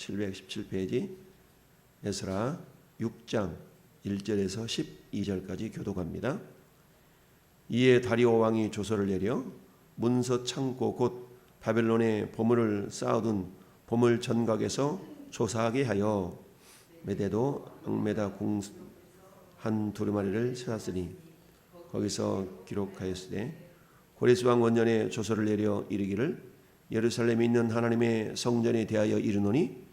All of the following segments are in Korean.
717페이지 에스라 6장 1절에서 12절까지 교독합니다. 이에 다리오 왕이 조서를 내려 문서 창고 곧 바벨론에 보물을 쌓아둔 보물 전각에서 조사하게 하여 메대도 악메다 공 한 두루마리를 세웠으니 거기서 기록하였으되 고레스 왕 원년에 조서를 내려 이르기를 예루살렘에 있는 하나님의 성전에 대하여 이르노니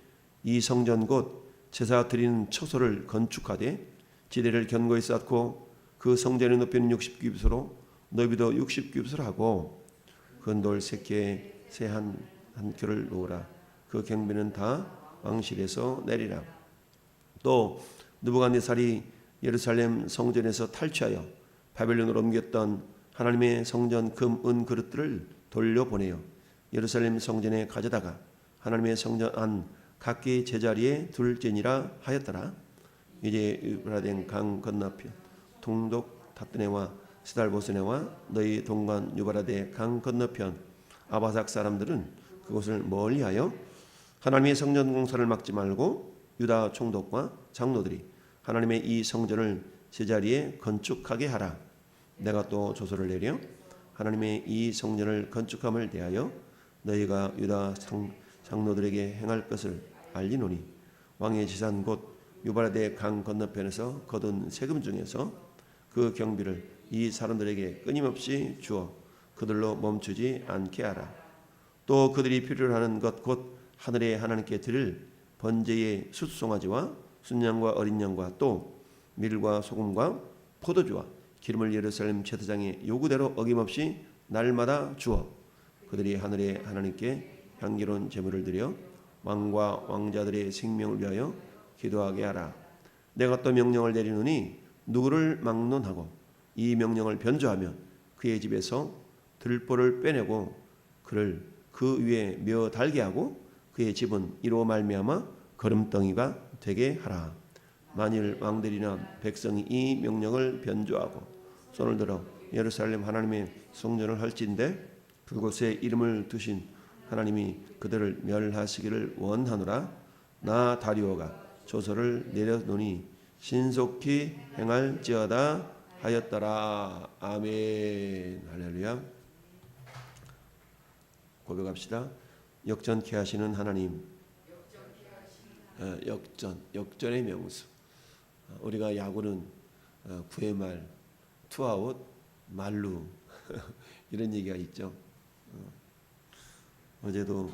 이 성전 곧 제사 드리는 처소를 건축하되 지대를 견고히 쌓고 그 성전의 높이는 60규빗으로 너비도 60규빗을 하고 그 돌 새끼에 새 한 켜를 놓으라. 그 경비는 다 왕실에서 내리라. 또 느부갓네살이 예루살렘 성전에서 탈취하여 바벨론으로 옮겼던 하나님의 성전 금, 은 그릇들을 돌려보내요 예루살렘 성전에 가져다가 하나님의 성전 안 각기 제자리에 둘째니라 하였더라. 이제 유브라데 강 건너편 동독 다뜨네와 스달보스네와 너희 동관 유브라데 강 건너편 아바삭 사람들은 그곳을 멀리하여 하나님의 성전 공사를 막지 말고 유다 총독과 장로들이 하나님의 이 성전을 제자리에 건축하게 하라. 내가 또 조서를 내려 하나님의 이 성전을 건축함을 대하여 너희가 유다 장로들에게 행할 것을 알리노니 왕의 지산 곧 유브라데 강 건너편에서 거둔 세금 중에서 그 경비를 이 사람들에게 끊임없이 주어 그들로 멈추지 않게 하라. 또 그들이 필요로 하는 것 곧 하늘에 하나님께 드릴 번제의 숫송아지와 순양과 어린 양과 또 밀과 소금과 포도주와 기름을 예루살렘 제사장의 요구대로 어김없이 날마다 주어 그들이 하늘에 하나님께 향기로운 제물을 드려 왕과 왕자들의 생명을 위하여 기도하게 하라. 내가 또 명령을 내리노니 누구를 막론하고 이 명령을 변조하면 그의 집에서 들보를 빼내고 그를 그 위에 며 달게 하고 그의 집은 이로 말미암아 거름덩이가 되게 하라. 만일 왕들이나 백성이 이 명령을 변조하고 손을 들어 예루살렘 하나님의 성전을 할진대 그곳에 이름을 두신 하나님이 그들을 멸하시기를 원하노라. 나 다리오가 조서를 내려놓으니 신속히 행할지어다 하였더라. 아멘. 할렐루야. 고백합시다. 역전케 하시는 하나님. 역전의 명수. 우리가 야구는 9회 말, 투아웃, 말루 이런 얘기가 있죠. 어제도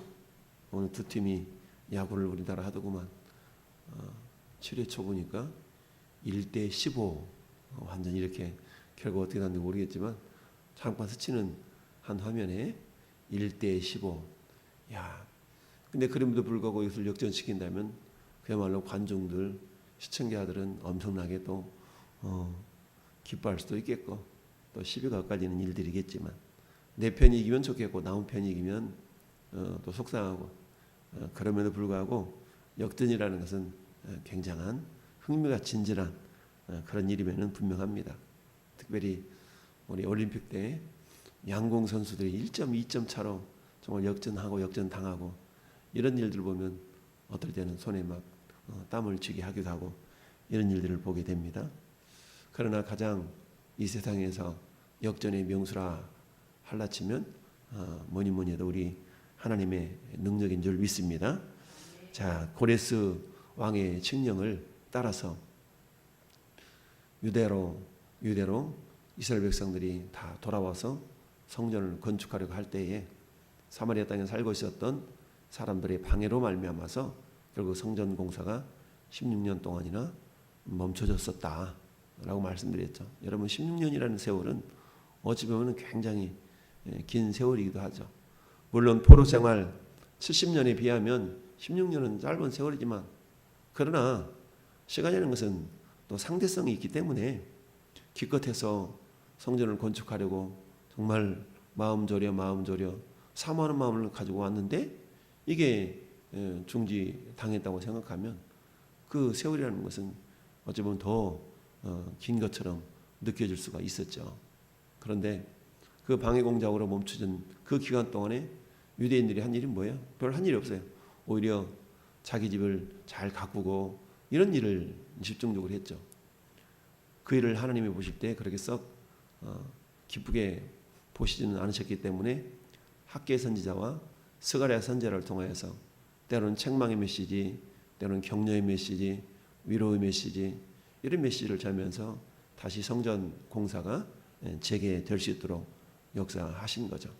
오늘 두 팀이 야구를 우리나라 하더구만. 7회 초 보니까 1대 15 완전 이렇게 결과 어떻게 났는지 모르겠지만 잠깐 스치는 한 화면에 1대 15. 야, 근데 그럼에도 불구하고 이것을 역전시킨다면 그야말로 관중들, 시청자들은 엄청나게 또 기뻐할 수도 있겠고 또 시비가 엇갈리는 일들이겠지만 내 편이 이기면 좋겠고 남은 편이 이기면 또 속상하고 그럼에도 불구하고 역전이라는 것은 굉장한 흥미가 진진한 그런 일임에는 분명합니다. 특별히 우리 올림픽 때 양궁 선수들이 1점, 2점 차로 정말 역전하고 역전당하고 이런 일들 보면 어떨 때는 손에 막 땀을 쥐게 하기도 하고 이런 일들을 보게 됩니다. 그러나 가장 이 세상에서 역전의 명수라 할라치면 뭐니 해도 우리 하나님의 능력인 줄 믿습니다. 자, 고레스 왕의 칙령을 따라서 유대로 이스라엘 백성들이 다 돌아와서 성전을 건축하려고 할 때에 사마리아 땅에 살고 있었던 사람들의 방해로 말미암아서 결국 성전 공사가 16년 동안이나 멈춰졌었다라고 말씀드렸죠. 여러분 16년이라는 세월은 어찌 보면 굉장히 긴 세월이기도 하죠. 물론 포로 생활 70년에 비하면 16년은 짧은 세월이지만 그러나 시간이라는 것은 또 상대성이 있기 때문에 기껏해서 성전을 건축하려고 정말 마음 졸여 사모하는 마음을 가지고 왔는데 이게 중지당했다고 생각하면 그 세월이라는 것은 어찌 보면 더 긴 것처럼 느껴질 수가 있었죠. 그런데 그 방해 공작으로 멈춰진 그 기간 동안에 유대인들이 한 일이 뭐예요? 별 한 일이 없어요. 오히려 자기 집을 잘 가꾸고 이런 일을 집중적으로 했죠. 그 일을 하나님이 보실 때 그렇게 썩 기쁘게 보시지는 않으셨기 때문에 학개 선지자와 스가랴 선지자를 통하여서 때로는 책망의 메시지, 때로는 격려의 메시지, 위로의 메시지 이런 메시지를 전하면서 다시 성전 공사가 재개될 수 있도록 역사하신 거죠.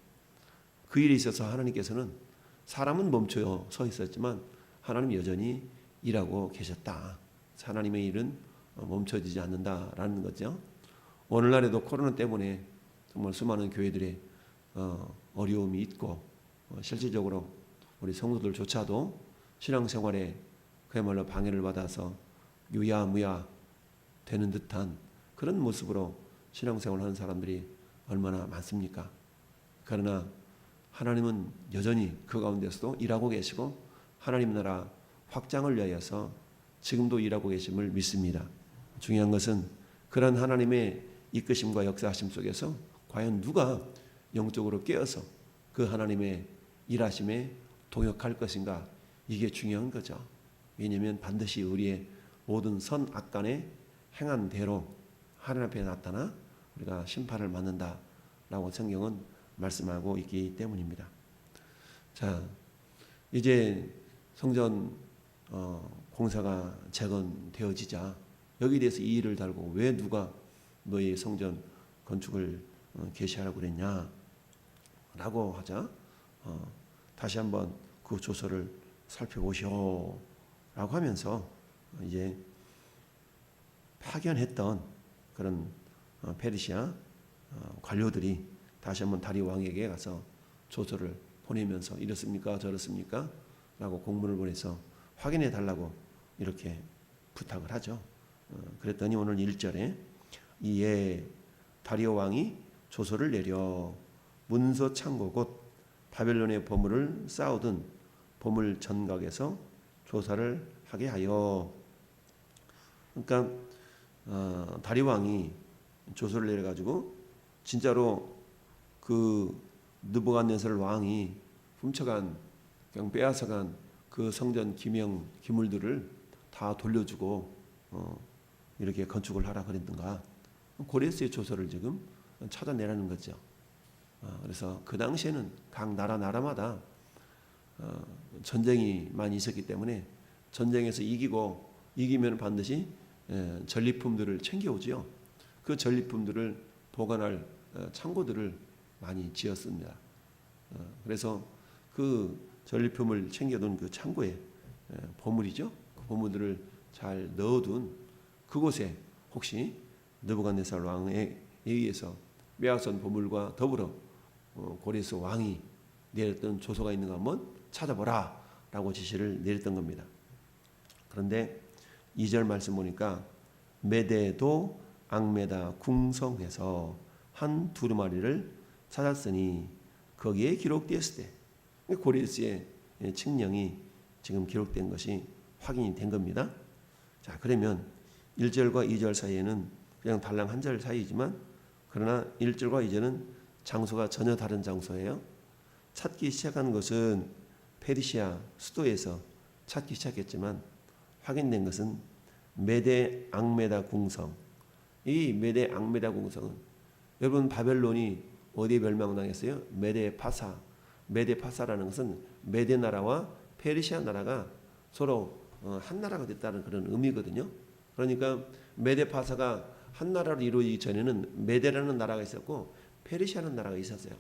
그 일에 있어서 하나님께서는 사람은 멈춰 서 있었지만 하나님은 여전히 일하고 계셨다. 하나님의 일은 멈춰지지 않는다라는 거죠. 오늘날에도 코로나 때문에 정말 수많은 교회들의 어려움이 있고 실질적으로 우리 성도들조차도 신앙생활에 그야말로 방해를 받아서 유야무야 되는 듯한 그런 모습으로 신앙생활을 하는 사람들이 얼마나 많습니까? 그러나 하나님은 여전히 그 가운데서도 일하고 계시고 하나님 나라 확장을 위하여서 지금도 일하고 계심을 믿습니다. 중요한 것은 그런 하나님의 이끄심과 역사하심 속에서 과연 누가 영적으로 깨어서 그 하나님의 일하심에 동역할 것인가, 이게 중요한 거죠. 왜냐하면 반드시 우리의 모든 선악간에 행한 대로 하나님 앞에 나타나 우리가 심판을 받는다라고 성경은 말씀하고 있기 때문입니다. 자, 이제 성전 공사가 재건되어지자 여기에 대해서 이 일을 달고 왜 누가 너희 성전 건축을 개시하라고 그랬냐 라고 하자 다시 한번 그 조서를 살펴보시오 라고 하면서 이제 파견했던 그런 페르시아 관료들이 다시 한번 다리오 왕에게 가서 조서를 보내면서 이렇습니까 저렇습니까 라고 공문을 보내서 확인해 달라고 이렇게 부탁을 하죠. 그랬더니 오늘 1절에 이에 다리오 왕이 조서를 내려 문서 창고 곧 바벨론의 보물을 쌓아둔 보물 전각에서 조사를 하게 하여. 그러니까 다리오 왕이 조서를 내려가지고 진짜로 그 느부갓네살 왕이 훔쳐간 그냥 빼앗아간 그 성전 기물들을 다 돌려주고 이렇게 건축을 하라 그랬던가. 고레스의 조서를 지금 찾아내라는 거죠. 그래서 그 당시에는 각 나라마다 전쟁이 많이 있었기 때문에 전쟁에서 이기면 반드시 전리품들을 챙겨오지요. 그 전리품들을 보관할 창고들을 많이 지었습니다. 그래서 그 전리품을 챙겨둔 그 창고에 보물이죠. 그 보물들을 잘 넣어둔 그곳에 혹시 느부갓네살 왕에 의해서 빼앗은 보물과 더불어 고레스 왕이 내렸던 조서가 있는가 한번 찾아보라 라고 지시를 내렸던 겁니다. 그런데 2절 말씀 보니까 메대도 앙메다 궁성에서 한 두루마리를 찾았으니 거기에 기록되었을 때 고레스의 칙령이 지금 기록된 것이 확인이 된 겁니다. 자, 그러면 1절과 2절 사이에는 그냥 달랑 한 절 사이지만 그러나 1절과 2절은 장소가 전혀 다른 장소예요. 찾기 시작한 것은 페르시아 수도에서 찾기 시작했지만 확인된 것은 메데 앙메다 궁성. 이 메데 앙메다 궁성은 여러분 바벨론이 어디에 멸망당했어요? 메데 파사. 메데 파사라는 것은 메데 나라와 페르시아 나라가 서로 한 나라가 됐다는 그런 의미거든요. 그러니까 메데 파사가 한 나라로 이루어지기 전에는 메데라는 나라가 있었고 페르시아라는 나라가 있었어요.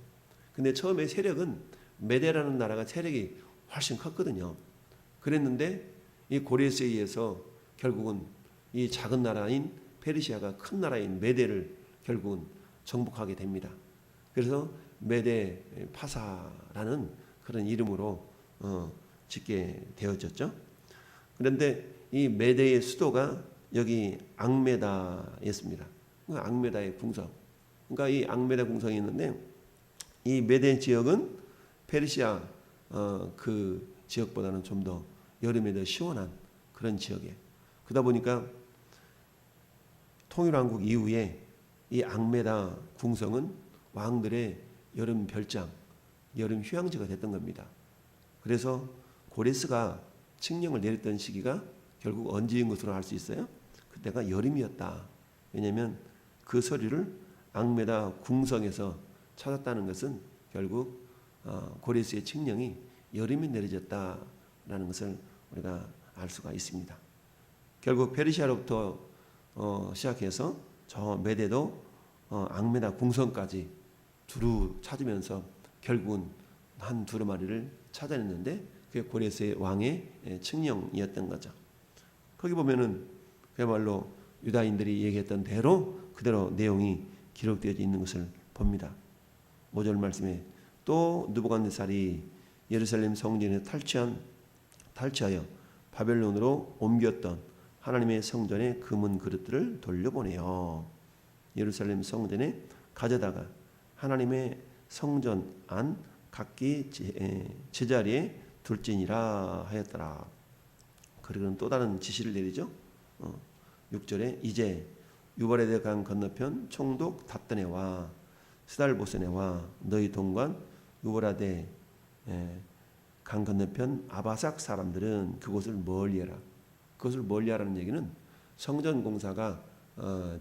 근데 처음에 세력은 메데라는 나라가 세력이 훨씬 컸거든요. 그랬는데 이 고레스에 의해서 결국은 이 작은 나라인 페르시아가 큰 나라인 메데를 결국은 정복하게 됩니다. 그래서 메데 파사라는 그런 이름으로 짓게 되어졌죠. 그런데 이 메데의 수도가 여기 앙메다였습니다. 앙메다의 궁성. 그러니까 이 앙메다 궁성이 있는데 이 메데 지역은 페르시아 그 지역보다는 좀 더 여름에 더 시원한 그런 지역이에요. 그러다 보니까 통일왕국 이후에 이 앙메다 궁성은 왕들의 여름 별장, 여름 휴양지가 됐던 겁니다. 그래서 고레스가 칙령을 내렸던 시기가 결국 언제인 것으로 알 수 있어요? 그때가 여름이었다. 왜냐하면 그 서류를 앙메다 궁성에서 찾았다는 것은 결국 고레스의 칙령이 여름에 내려졌다라는 것을 우리가 알 수가 있습니다. 결국 페르시아로부터 시작해서 저 메대도 앙메다 궁성까지 두루 찾으면서 결국은 한 두루마리를 찾아냈는데 그게 고레스의 왕의 칙령이었던 거죠. 거기 보면은 그야말로 유다인들이 얘기했던 대로 그대로 내용이 기록되어 있는 것을 봅니다. 5절 말씀에 또 느부갓네살이 예루살렘 성전에 탈취하여 바벨론으로 옮겼던 하나님의 성전의 금은 그릇들을 돌려보내요. 예루살렘 성전에 가져다가 하나님의 성전 안 각기 제자리에 둘지니라 하였더라. 그리고는 또 다른 지시를 내리죠. 6절에 이제 유바레드 강 건너편 총독 답드네와 스달보스네와 너희 동관 유브라데 강 건너편 아바삭 사람들은 그곳을 멀리해라. 그것을 멀리하라는 얘기는 성전 공사가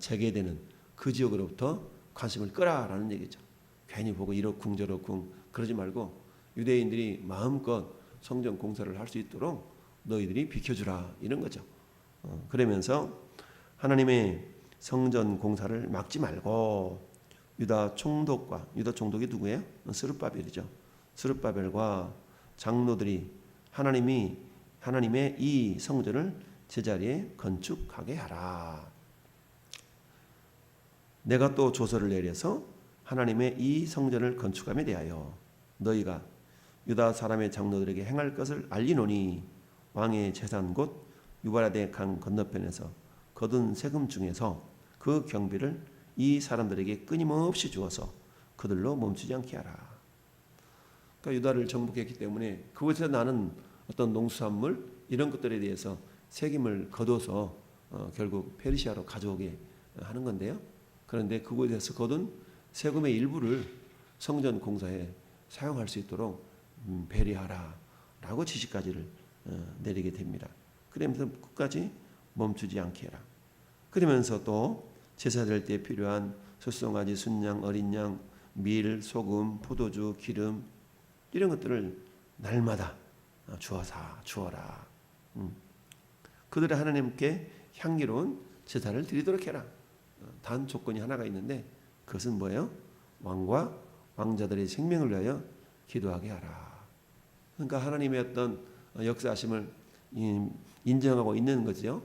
재개되는 그 지역으로부터 관심을 끄라라는 얘기죠. 괜히 보고 이러쿵 저러쿵 그러지 말고 유대인들이 마음껏 성전 공사를 할 수 있도록 너희들이 비켜주라 이런 거죠. 그러면서 하나님의 성전 공사를 막지 말고 유다 총독이 누구예요? 스룹바벨이죠. 스룹바벨과 장로들이 하나님의 이 성전을 제자리에 건축하게 하라. 내가 또 조서를 내려서 하나님의 이 성전을 건축함에 대하여 너희가 유다 사람의 장로들에게 행할 것을 알리노니 왕의 재산 곧 유바라데 강 건너편에서 거둔 세금 중에서 그 경비를 이 사람들에게 끊임없이 주어서 그들로 멈추지 않게 하라. 그러니까 유다를 정복했기 때문에 그곳에서 나는 어떤 농수산물 이런 것들에 대해서 세금을 거둬서 결국 페르시아로 가져오게 하는 건데요. 그런데 그곳에서 거둔 세금의 일부를 성전 공사에 사용할 수 있도록 배려하라라고 지시까지를 내리게 됩니다. 그러면서 끝까지 멈추지 않게 해라. 그러면서 또 제사 드릴 때 필요한 소송아지, 순양, 어린 양, 밀, 소금, 포도주, 기름 이런 것들을 날마다 주어라. 그들의 하나님께 향기로운 제사를 드리도록 해라. 단 조건이 하나가 있는데 그것은 뭐예요? 왕과 왕자들의 생명을 위하여 기도하게 하라. 그러니까 하나님의 어떤 역사하심을 인정하고 있는 거죠.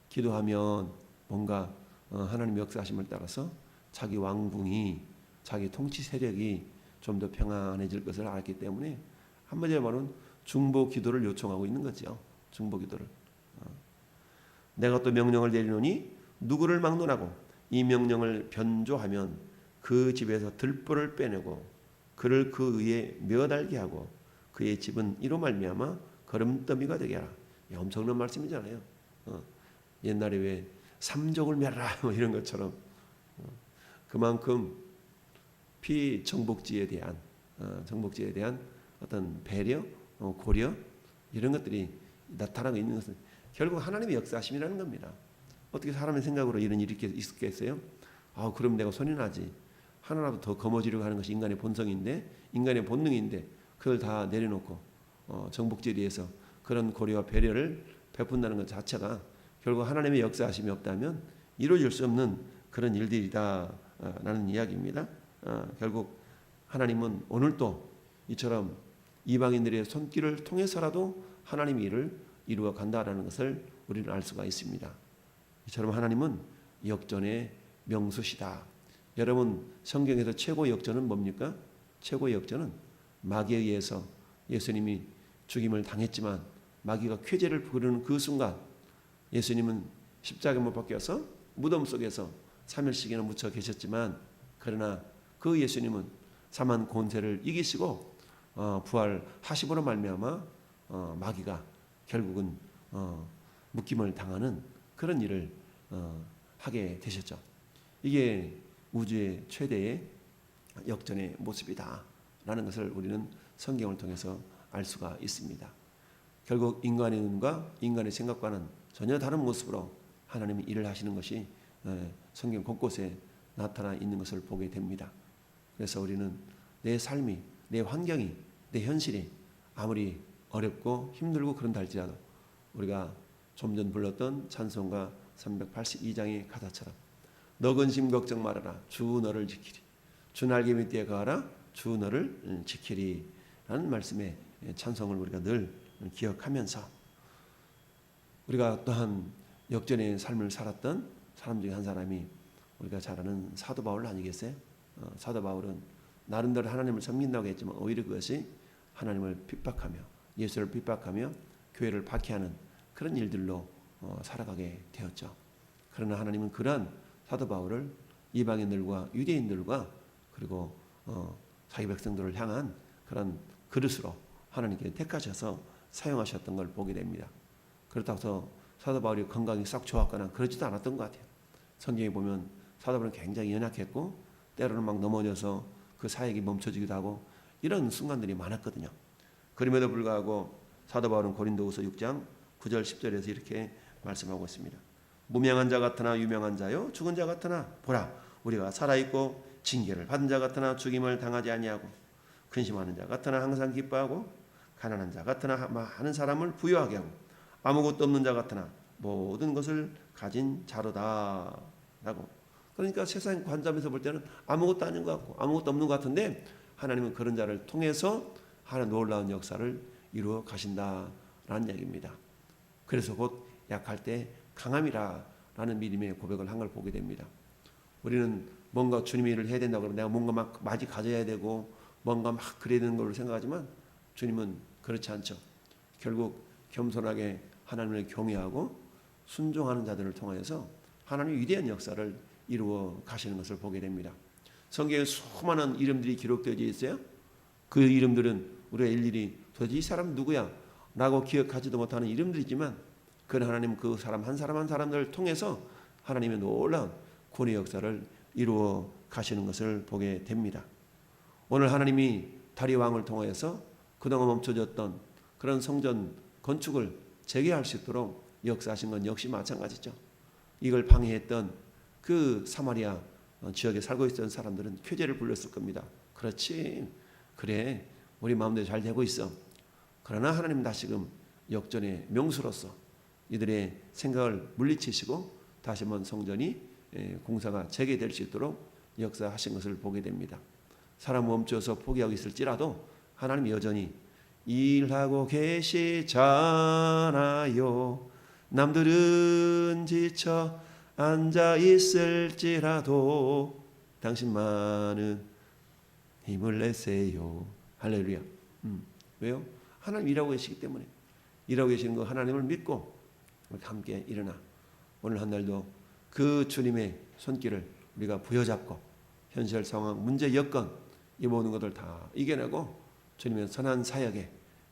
기도하면 뭔가 하나님의 역사하심을 따라서 자기 왕궁이 자기 통치 세력이 좀 더 평안해질 것을 알았기 때문에 한마디로 말하면 중보 기도를 요청하고 있는 거죠. 중보 기도를. 내가 또 명령을 내리노니 누구를 막론하고 이 명령을 변조하면 그 집에서 들보를 빼내고 그를 그 위에 며 달게 하고 그의 집은 이로 말미암아 거름더미가 되게 하라. 엄청난 말씀이잖아요. 옛날에 왜 삼족을 멸하라 뭐 이런 것처럼 그만큼 피정복지에 대한 어떤 배려, 고려 이런 것들이 나타나고 있는 것은 결국 하나님의 역사하심이라는 겁니다. 어떻게 사람의 생각으로 이런 일이 있겠어요? 그럼 내가 손이 나지. 하나라도 더 거머쥐려고 하는 것이 인간의 본성인데 인간의 본능인데 그걸 다 내려놓고 정복지에 대해서 그런 고려와 배려를 베푼다는 것 자체가 결국 하나님의 역사하심이 없다면 이루어질 수 없는 그런 일들이다라는 이야기입니다. 결국 하나님은 오늘도 이처럼 이방인들의 손길을 통해서라도 하나님의 일을 이루어 간다라는 것을 우리는 알 수가 있습니다. 이처럼 하나님은 역전의 명수시다. 여러분 성경에서 최고의 역전은 뭡니까? 최고의 역전은 마귀에 의해서 예수님이 죽임을 당했지만 마귀가 쾌재를 부르는 그 순간 예수님은 십자가에 못 박혀서 무덤 속에서 3일씩이나 묻혀 계셨지만 그러나 그 예수님은 사망 권세를 이기시고 부활하심으로 말미암아 마귀가 결국은 묶임을 당하는 그런 일을 하게 되셨죠. 이게 우주의 최대의 역전의 모습이다라는 것을 우리는 성경을 통해서 알 수가 있습니다. 결국 인간의 눈과 인간의 생각과는 전혀 다른 모습으로 하나님이 일을 하시는 것이 성경 곳곳에 나타나 있는 것을 보게 됩니다. 그래서 우리는 내 삶이, 내 환경이, 내 현실이 아무리 어렵고 힘들고 그런다 할지라도 우리가 좀 전 불렀던 찬송가 382장의 가사처럼 너 근심 걱정 말아라 주 너를 지키리 주 날개 밑에 거하라 주 너를 지키리 라는 말씀의 찬송을 우리가 늘 기억하면서 우리가 또한 역전의 삶을 살았던 사람 중에 한 사람이 우리가 잘 아는 사도 바울 아니겠어요? 사도 바울은 나름대로 하나님을 섬긴다고 했지만 오히려 그것이 하나님을 핍박하며 예수를 핍박하며 교회를 박해하는 그런 일들로 살아가게 되었죠. 그러나 하나님은 그러한 사도 바울을 이방인들과 유대인들과 그리고 자기 백성들을 향한 그런 그릇으로 하나님께 택하셔서 사용하셨던 걸 보게 됩니다. 그렇다고 해서 사도 바울이 건강이 썩 좋았거나 그러지도 않았던 것 같아요. 성경에 보면 사도 바울은 굉장히 연약했고 때로는 막 넘어져서 그 사역이 멈춰지기도 하고 이런 순간들이 많았거든요. 그럼에도 불구하고 사도 바울은 고린도후서 6장 9절 10절에서 이렇게 말씀하고 있습니다. 무명한 자 같으나 유명한 자요 죽은 자 같으나 보라 우리가 살아있고 징계를 받은 자 같으나 죽임을 당하지 아니하고 근심하는 자 같으나 항상 기뻐하고 가난한 자 같으나 많은 사람을 부유하게 하고 아무것도 없는 자 같으나 모든 것을 가진 자로다 라고. 그러니까 세상 관점에서 볼 때는 아무것도 아닌 것 같고 아무것도 없는 것 같은데 하나님은 그런 자를 통해서 하나님 놀라운 역사를 이루어 가신다라는 얘기입니다. 그래서 곧 약할 때 강함이라 라는 믿음의 고백을 한 걸 보게 됩니다. 우리는 뭔가 주님의 일을 해야 된다고 그러면 내가 뭔가 막 많이 가져야 되고 뭔가 막 그래야 되는 걸로 생각하지만 주님은 그렇지 않죠. 결국 겸손하게 하나님을 경외하고 순종하는 자들을 통해서 하나님의 위대한 역사를 이루어 가시는 것을 보게 됩니다. 성경에 수많은 이름들이 기록되어 있어요. 그 이름들은 우리가 일일이 도대체 이 사람 누구야? 라고 기억하지도 못하는 이름들이지만 그는 하나님 그 사람 한 사람 한 사람들을 통해서 하나님의 놀라운 구원의 역사를 이루어 가시는 것을 보게 됩니다. 오늘 하나님이 다리 왕을 통해서 그동안 멈춰졌던 그런 성전 건축을 재개할 수 있도록 역사하신 건 역시 마찬가지죠. 이걸 방해했던 그 사마리아 지역에 살고 있던 사람들은 쾌재를 불렀을 겁니다. 그렇지, 그래, 우리 마음대로 잘 되고 있어. 그러나 하나님 다시금 역전의 명수로서 이들의 생각을 물리치시고 다시 한번 성전이 공사가 재개될 수 있도록 역사하신 것을 보게 됩니다. 사람 멈춰서 포기하고 있을지라도 하나님 여전히 일하고 계시잖아요. 남들은 지쳐 앉아 있을지라도 당신만은 힘을 내세요. 할렐루야. 왜요? 하나님 일하고 계시기 때문에. 일하고 계시는 거 하나님을 믿고 함께 일어나 오늘 한 날도 그 주님의 손길을 우리가 부여잡고 현실 상황, 문제, 여건 이 모든 것들 다 이겨내고 주님의 선한 사역에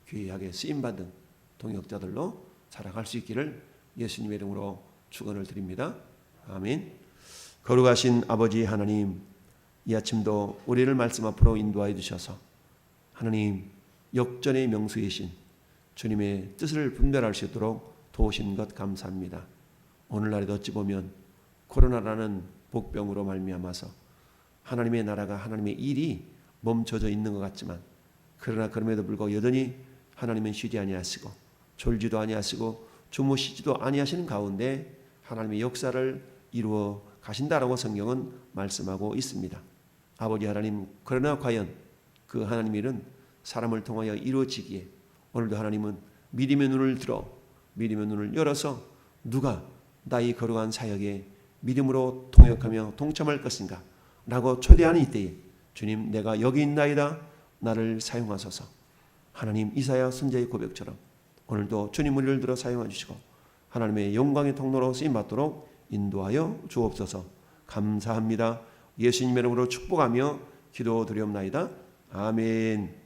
귀하게 쓰임받은 동역자들로 살아갈 수 있기를 예수님의 이름으로 축원을 드립니다. 아멘. 거룩하신 아버지 하나님, 이 아침도 우리를 말씀 앞으로 인도하여 주셔서 하나님 역전의 명수이신 주님의 뜻을 분별할 수 있도록 도우신 것 감사합니다. 오늘날에도 어찌 보면 코로나라는 복병으로 말미암아서 하나님의 나라가 하나님의 일이 멈춰져 있는 것 같지만 그러나 그럼에도 불구하고 여전히 하나님은 쉬지 아니하시고 졸지도 아니하시고 주무시지도 아니하시는 가운데 하나님의 역사를 이루어 가신다라고 성경은 말씀하고 있습니다. 아버지 하나님, 그러나 과연 그 하나님의 일은 사람을 통하여 이루어지기에 오늘도 하나님은 믿음의 눈을 들어 믿음의 눈을 열어서 누가 나의 거룩한 사역에 믿음으로 동역하며 동참할 것인가 라고 초대하는 이때에 주님 내가 여기 있나이다 나를 사용하소서. 하나님 이사야 선지자의 고백처럼 오늘도 주님 우리를 들어 사용해 주시고 하나님의 영광의 통로로 쓰임받도록 인도하여 주옵소서. 감사합니다. 예수님의 이름으로 축복하며 기도드리옵나이다. 아멘.